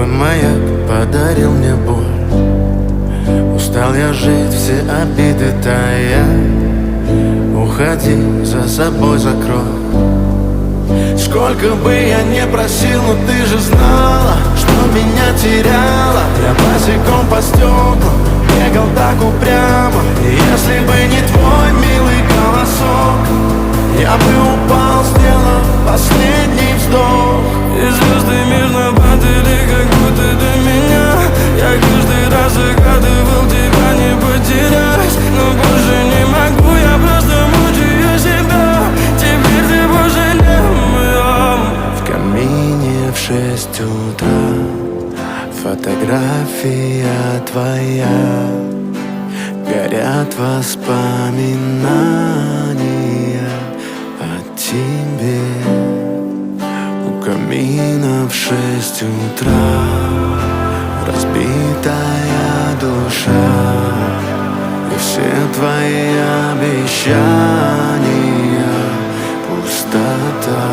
маяк подарил мне боль. Устал я жить, все обиды тая. Уходи, за собой закрой. Сколько бы я не просил, но ты же знала, что меня теряла. Я босиком по стеклам бегал так упрямо. И если бы не твой милый голосок, я бы упал, сделав последний вздох. И звезды мирно падали, как будто до меня. Я каждый раз загадывал тебя не потерять, но больше не могу, я просто мучаю себя. Теперь ты больше не моя. В камине в 6 утра фотография твоя. Горят воспоминания о тебе. У камина в 6 утра разбитая душа. И все твои обещания пустота.